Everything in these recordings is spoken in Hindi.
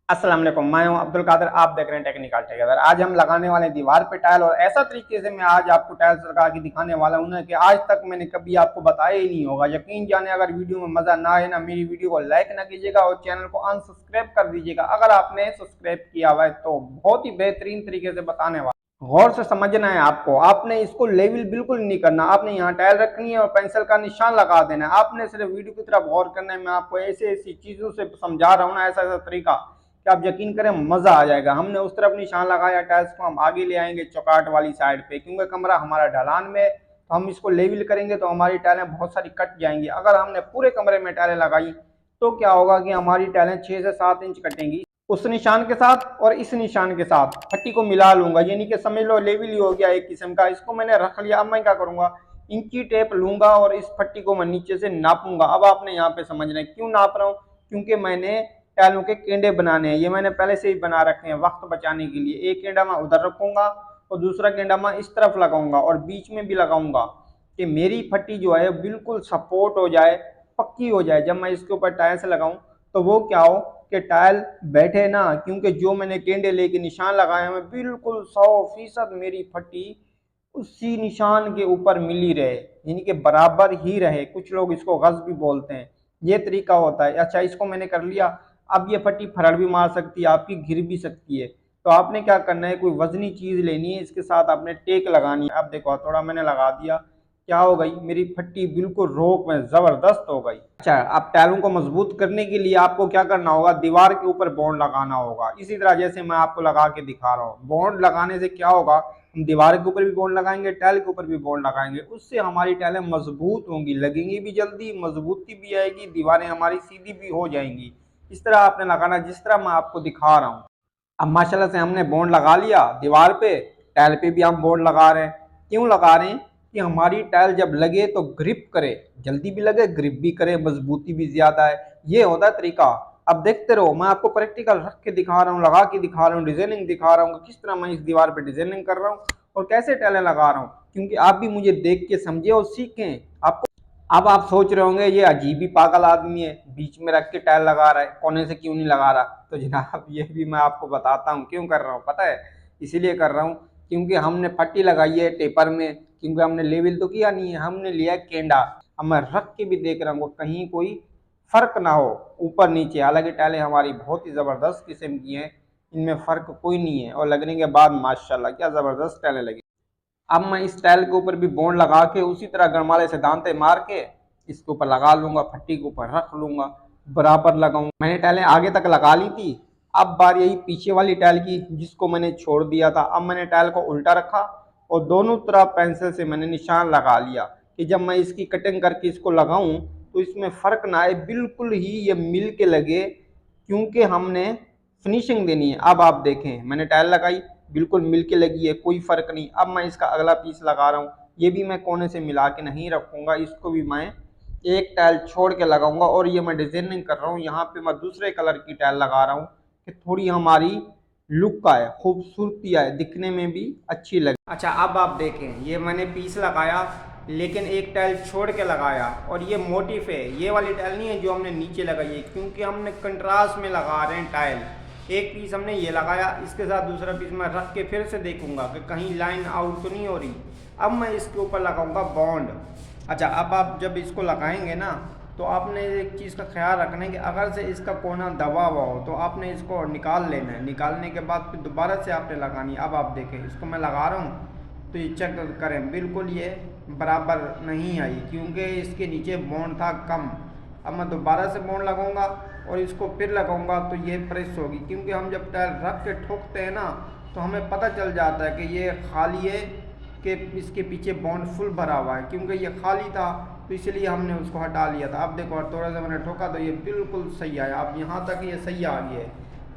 अस्सलाम वालेकुम, मैं हूं अब्दुल कादिर। आप देख रहे हैं टेक्निकल टुगेदर। आज हम लगाने वाले हैं दीवार पे टाइल, और ऐसा तरीके से मैं आज आपको टाइल्स लगा के दिखाने वाला हूं ना कि आज तक मैंने कभी आपको बताया ही नहीं होगा। यकीन जाने, अगर वीडियो में मजा ना आए ना, मेरी वीडियो को लाइक ना कीजिएगा और चैनल को अनसब्सक्राइब कर दीजिएगा। अगर आपने सब्सक्राइब किया हुआ है तो बहुत ही बेहतरीन तरीके से बताने वाला। गौर से समझना है आपको, आपने इसको लेवल बिल्कुल नहीं करना। आपने यहाँ टाइल रखनी है और पेंसिल का निशान लगा देना है। आपने सिर्फ वीडियो की तरफ गौर करना है। मैं आपको ऐसी ऐसी चीजों से समझा रहा हूँ ना, ऐसा ऐसा तरीका कि आप यकीन करें मजा आ जाएगा। हमने उस तरफ निशान लगाया, टाइल्स को हम आगे ले आएंगे चौकाट वाली साइड पे, क्योंकि कमरा हमारा ढलान में, तो हम इसको लेवल करेंगे तो हमारी टाइलें बहुत सारी कट जाएंगी। अगर हमने पूरे कमरे में टाइलें लगाई तो क्या होगा कि हमारी टाइलें 6 से 7 इंच कटेंगी। उस निशान के साथ और इस निशान के साथ पट्टी को मिला लूंगा, यानी कि समझ लो लेवल ही हो गया एक किस्म का। इसको मैंने रख लिया। अब मैं क्या करूंगा, इंची टेप लूंगा और इस पट्टी को मैं नीचे से नापूंगा। अब आपने यहाँ पे समझना है क्यों नाप रहा हूँ, क्योंकि मैंने टाइलों के केंडे बनाने हैं। ये मैंने पहले से ही बना रखे हैं वक्त बचाने के लिए। एक केंडा मैं उधर रखूंगा और दूसरा केंडा मैं इस तरफ लगाऊंगा और बीच में भी लगाऊंगा कि मेरी पट्टी जो है बिल्कुल सपोर्ट हो जाए, पक्की हो जाए। जब मैं इसके ऊपर टाइल्स लगाऊं तो वो क्या हो कि टाइल बैठे ना, क्योंकि जो मैंने केंडे लेके निशान लगाए हैं बिल्कुल 100% मेरी पट्टी उसी निशान के ऊपर मिली रहे, यानी कि बराबर ही रहे। कुछ लोग इसको गज भी बोलते हैं, ये तरीका होता है। अच्छा, इसको मैंने कर लिया। अब ये पट्टी फरड़ भी मार सकती है, आपकी गिर भी सकती है। तो आपने क्या करना है, कोई वजनी चीज लेनी है, इसके साथ आपने टेक लगानी है। अब देखो, थोड़ा मैंने लगा दिया, क्या हो गई, मेरी फट्टी बिल्कुल रोक में जबरदस्त हो गई। अच्छा, अब टाइलों को मजबूत करने के लिए आपको क्या करना होगा, दीवार के ऊपर बॉन्ड लगाना होगा। इसी तरह जैसे मैं आपको लगा के दिखा रहा हूँ। बॉन्ड लगाने से क्या होगा, हम दीवार के ऊपर भी बॉन्ड लगाएंगे, टाइल के ऊपर भी बॉन्ड लगाएंगे। उससे हमारी टाइलें मजबूत होंगी, लगेंगी भी जल्दी, मजबूती भी आएगी, दीवारें हमारी सीधी भी हो जाएंगी। इस तरह आपने लगाना जिस तरह मैं आपको दिखा रहा हूँ। अब माशाल्लाह से हमने बॉन्ड लगा लिया दीवार पे, टाइल पे भी हम बॉन्ड लगा रहे हैं। क्यों लगा रहे हैं कि हमारी टाइल जब लगे तो ग्रिप करे, जल्दी भी लगे, ग्रिप भी करे, मजबूती भी ज्यादा है। ये होता है तरीका। अब देखते रहो, मैं आपको प्रैक्टिकल रख के दिखा रहा हूँ, लगा के दिखा रहा हूँ, डिजाइनिंग दिखा रहा हूँ, किस तरह मैं इस दीवार पे डिजाइनिंग कर रहा हूँ और कैसे टाइलें लगा रहा हूँ, क्योंकि आप भी मुझे देख के समझे और सीखें। आपको अब आप सोच रहे होंगे ये अजीब ही पागल आदमी है, बीच में रख के टाइल लगा रहा है, कोने से क्यों नहीं लगा रहा। तो जनाब ये भी मैं आपको बताता हूँ क्यों कर रहा हूँ, पता है, इसीलिए कर रहा हूँ क्योंकि हमने पट्टी लगाई है टेपर में, क्योंकि हमने लेवल तो किया नहीं है, हमने लिया केंडा। अब मैं रख के भी देख रहा हूँ कहीं कोई फर्क ना हो ऊपर नीचे। हालांकि टाइलें हमारी बहुत ही ज़बरदस्त किस्म की हैं, इनमें फ़र्क कोई नहीं है, और लगने के बाद माशाल्लाह क्या ज़बरदस्त टाइलें लगी। अब मैं इस टाइल के ऊपर भी बॉन्ड लगा के उसी तरह गरमाले से दांते मार के इसके ऊपर लगा लूंगा, फट्टी के ऊपर रख लूंगा, बराबर लगाऊंगा। मैंने टाइलें आगे तक लगा ली थी, अब बार यही पीछे वाली टाइल की जिसको मैंने छोड़ दिया था। अब मैंने टाइल को उल्टा रखा और दोनों तरफ पेंसिल से मैंने निशान लगा लिया कि जब मैं इसकी कटिंग करके इसको लगाऊं तो इसमें फ़र्क ना आए, बिल्कुल ही ये मिल के लगे, क्योंकि हमने फिनिशिंग देनी है। अब आप देखें, मैंने टाइल लगाई, बिल्कुल मिल के लगी है, कोई फ़र्क नहीं। अब मैं इसका अगला पीस लगा रहा हूँ, ये भी मैं कोने से मिला के नहीं रखूँगा, इसको भी मैं एक टाइल छोड़ के लगाऊंगा। और ये मैं डिजाइनिंग कर रहा हूँ, यहाँ पे मैं दूसरे कलर की टाइल लगा रहा हूँ कि थोड़ी हमारी लुक आए, खूबसूरती आए, दिखने में भी अच्छी लगे। अच्छा, अब आप देखें, ये मैंने पीस लगाया लेकिन एक टाइल छोड़ के लगाया, और ये मोटिफ है, ये वाली टाइल नहीं है जो हमने नीचे लगाई है, क्योंकि हमने कंट्रास्ट में लगा रहे हैं टाइल। एक पीस हमने ये लगाया, इसके साथ दूसरा पीस मैं रख के फिर से देखूंगा कि कहीं लाइन आउट तो नहीं हो रही। अब मैं इसके ऊपर लगाऊंगा बॉन्ड। अच्छा, अब आप जब इसको लगाएंगे ना तो आपने एक चीज़ का ख्याल रखना है कि अगर से इसका कोना दबा हुआ हो तो आपने इसको निकाल लेना है। निकालने के बाद फिर दोबारा से आपने लगानी है। अब आप देखें, इसको मैं लगा रहा हूँ तो ये चेक करें, बिल्कुल ये बराबर नहीं आई, क्योंकि इसके नीचे बॉन्ड था कम। अब मैं दोबारा से बॉन्ड लगाऊंगा और इसको फिर लगाऊंगा तो ये प्रेस होगी, क्योंकि हम जब टाइल रख के ठोकते हैं ना तो हमें पता चल जाता है कि ये खाली है कि इसके पीछे बॉन्ड फुल भरा हुआ है। क्योंकि ये खाली था तो इसलिए हमने उसको हटा लिया था। अब देखो, थोड़ा सा मैंने ठोका तो ये बिल्कुल सही आया। अब यहाँ तक ये सही आ गया है,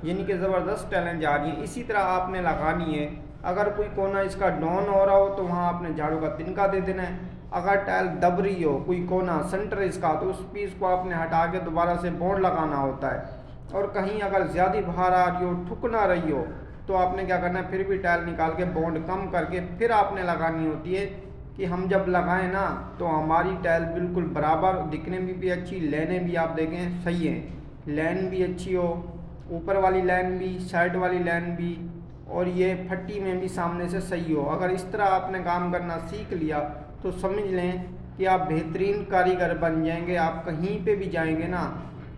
यानी कि ज़बरदस्त टैलेंट आ रही है। इसी तरह आपने लगानी है। अगर कोई कोना इसका डाउन हो रहा हो तो वहाँ आपने झाड़ू का तिनका दे देना है। अगर टाइल दब रही हो, कोई कोना सेंटर इसका, तो उस पीस को आपने हटा के दोबारा से बॉन्ड लगाना होता है। और कहीं अगर ज़्यादा बाहर आ रही हो, ठुक ना रही हो, तो आपने क्या करना है, फिर भी टाइल निकाल के बॉन्ड कम करके फिर आपने लगानी होती है कि हम जब लगाएं ना तो हमारी टाइल बिल्कुल बराबर, दिखने में भी अच्छी, लेने भी आप देखें सही है, लाइन भी अच्छी हो, ऊपर वाली लाइन भी, साइड वाली लाइन भी, और ये फट्टी में भी सामने से सही हो। अगर इस तरह आपने काम करना सीख लिया तो समझ लें कि आप बेहतरीन कारीगर बन जाएंगे। आप कहीं पे भी जाएंगे ना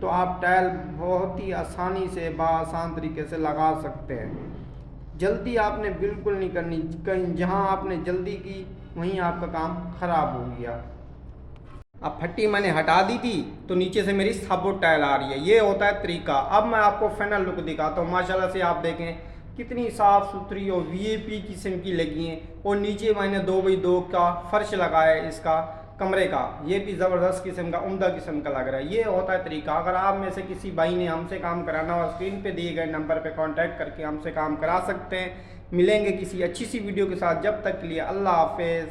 तो आप टाइल बहुत ही आसानी से आसान तरीके से लगा सकते हैं। जल्दी आपने बिल्कुल नहीं करनी, कहीं जहाँ आपने जल्दी की वहीं आपका काम ख़राब हो गया। अब फट्टी मैंने हटा दी थी तो नीचे से मेरी साबुत टाइल आ रही है, ये होता है तरीका। अब मैं आपको फाइनल लुक दिखाता हूँ। माशाल्लाह से आप देखें कितनी साफ़ सुथरी और वीआईपी किस्म की लगी हैं। और नीचे मैंने 2x2 का फर्श लगाया है इसका कमरे का, ये भी ज़बरदस्त किस्म का, उम्दा किस्म का लग रहा है। ये होता है तरीका। अगर आप में से किसी भाई ने हमसे काम कराना हो, स्क्रीन पे दिए गए नंबर पे कांटेक्ट करके हमसे काम करा सकते हैं। मिलेंगे किसी अच्छी सी वीडियो के साथ, जब तक के लिए अल्लाह हाफिज़।